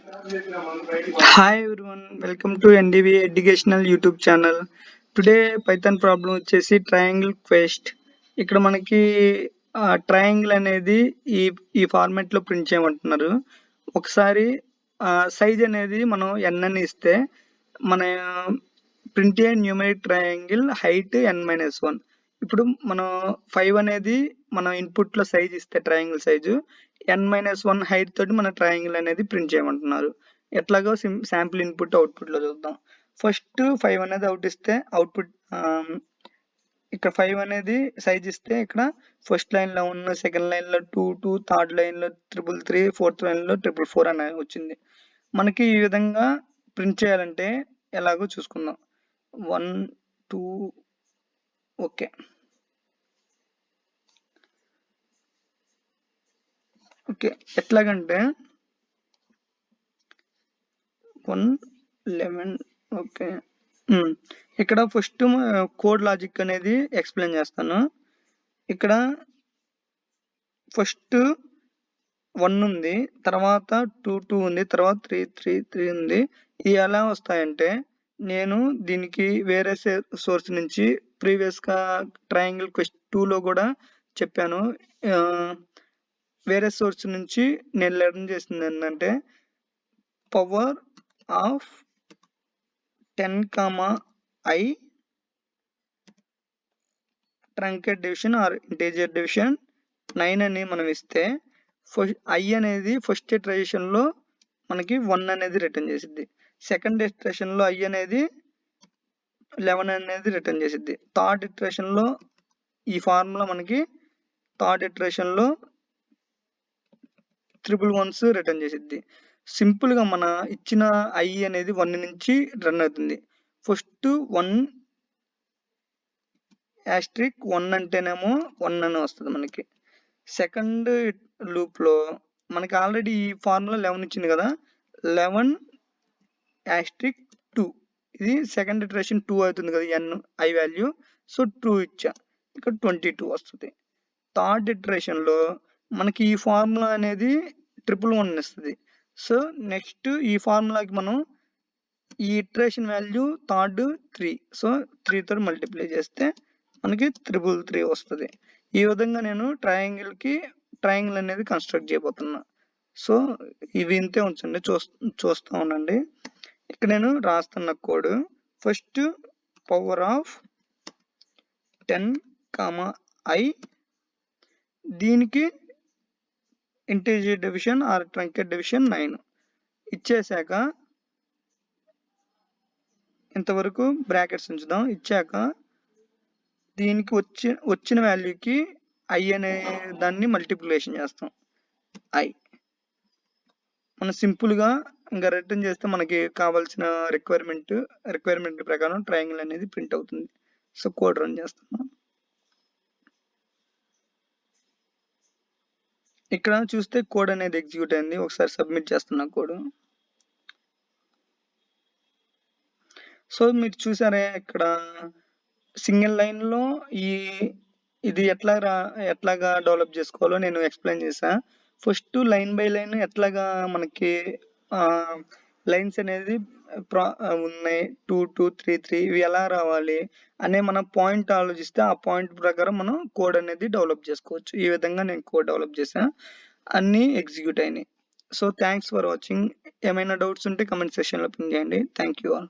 Hi everyone, welcome to NDVA Educational YouTube channel. Today Python problem వచ్చేసి triangle quest. ఇక్కడ మనకి triangle అనేది ఈ ఫార్మాట్ లో ప్రింట్ చేయమంటున్నారు. ఒకసారి సైజ్ అనేది మనం n అని ఇస్తే మన ప్రింట్ అయ్యే న్యూమరిక్ ట్రయాంగిల్ హైట్ n-1. ఇప్పుడు మనం 5 అనేది మనం ఇన్పుట్ లో సైజ్ ఇస్తే ట్రయాంగిల్ సైజు n-1 హైట్ తోటి మన ట్రయాంగిల్ అనేది ప్రింట్ చేయమంటున్నారు. ఎట్లాగో శాంపుల్ ఇన్పుట్ అవుట్పుట్ లో చూద్దాం. ఫస్ట్ 5 అనేది అవుట్పుట్ ఇక్కడ 5 అనేది సైజ్ ఇస్తే ఇక్కడ ఫస్ట్ లైన్ లో 1, సెకండ్ లైన్ లో 2, థర్డ్ లైన్ లో 333, ఫోర్త్ లైన్ లో 444 అని వచ్చింది. మనకి ఈ విధంగా ప్రింట్ చేయాలంటే ఎలాగో చూసుకుందాం. 1, 2 ఓకే. ఓకే ఎట్లాగంటే 1, 11 ఓకే. ఇక్కడ ఫస్ట్ కోడ్ లాజిక్ అనేది ఎక్స్ప్లెయిన్ చేస్తాను. ఇక్కడ ఫస్ట్ 1 ఉంది, తర్వాత 2 ఉంది, తర్వాత 3 ఉంది. ఇవి ఎలా వస్తాయంటే నేను దీనికి వేరే సోర్స్ నుంచి ప్రీవియస్ గా ట్రయాంగిల్ క్వెస్ట్ 2 లో కూడా చెప్పాను. వేరే సోర్స్ నుంచి నేను లెర్న్ చేసింది ఏంటంటే power of 10, truncate division or integer division 9 అని మనం ఇస్తే i అనేది ఫస్ట్ ఇటరేషన్ లో మనకి 1 అనేది రిటర్న్ చేసిద్ది. సెకండ్ ఇటరేషన్ లో i అనేది 11 అనేది రిటర్న్ చేసిద్ది. థర్డ్ ఇటరేషన్ లో ఈ ఫార్ములా మనకి థర్డ్ ఇటరేషన్ లో 111s రిటర్న్ చేసిద్ది. సింపుల్ గా మన ఇచ్చిన i అనేది 1 నుంచి రన్ అవుతుంది. ఫస్ట్ 1 యాస్ట్రిక్ 1 అంటేనేమో 1 అని వస్తుంది మనకి. సెకండ్ లూప్ లో మనకి ఆల్రెడీ ఈ ఫార్ములా 11 ఇచ్చింది కదా, 11 యాస్ట్రిక్ 2, ఇది సెకండ్ ఇటరేషన్ 2 అవుతుంది కదా i వాల్యూ. సో 2 ఇచ్చా, ఇక్కడ 22 వస్తుంది. థర్డ్ ఇటరేషన్ లో మనకి ఈ ఫార్ములా అనేది 111 ఇస్తుంది. సో నెక్స్ట్ ఈ ఫార్ములాకి మనం ఈ ఇటరేషన్ వాల్యూ థర్డ్ 3, సో 3 తో మల్టిప్లై చేస్తే మనకి 333 వస్తుంది. ఈ విధంగా నేను ట్రయాంగిల్ అనేది కన్స్ట్రక్ట్ చేయబోతున్నా. సో ఇవి ఇంతే ఉంచండి, చూస్తూ ఉండండి. ఇక్కడ నేను రాస్తున్న కోడ్ ఫస్ట్ పవర్ ఆఫ్ 10, దీనికి integer division or truncate division 9 ఇచ్చేసాక ఇంతవరకు బ్రాకెట్స్ ఉంచుదాం. ఇచ్చాక దీనికి వచ్చిన వాల్యూకి i అనే దాన్ని మల్టిప్లికేషన్ చేస్తాం. మనం సింపుల్ గా ఇంకా రిటర్న్ చేస్తే మనకి కావాల్సిన రిక్వైర్మెంట్ ప్రకారం ట్రయాంగిల్ అనేది ప్రింట్ అవుతుంది. సో కోడ్ రన్ చేస్తాను. ఇక్కడ చూస్తే కోడ్ అనేది ఎగ్జిక్యూట్ అయింది. ఒకసారి సబ్మిట్ చేస్తున్నా కోడ్. సో మీరు చూసారే ఇక్కడ సింగిల్ లైన్ లో ఇది ఎట్లాగా డెవలప్ చేసుకోవాలో నేను ఎక్స్ప్లెయిన్ చేసా. ఫస్ట్ లైన్ బై లైన్ ఎట్లాగా మనకి లైన్స్ అనేది ఉన్నాయి 2, 2, 3, 3 ఇవి ఎలా రావాలి అనే మనం పాయింట్ ఆలోచిస్తే ఆ పాయింట్ ప్రకారం మనం కోడ్ అనేది డెవలప్ చేసుకోవచ్చు. ఈ విధంగా నేను కోడ్ డెవలప్ చేసా, అన్ని ఎగ్జిక్యూట్ అయినాయి. So thanks for watching. ఏమైనా డౌట్స్ ఉంటే కమెంట్ సెక్షన్ లో పింగ్ చేయండి. Thank you all.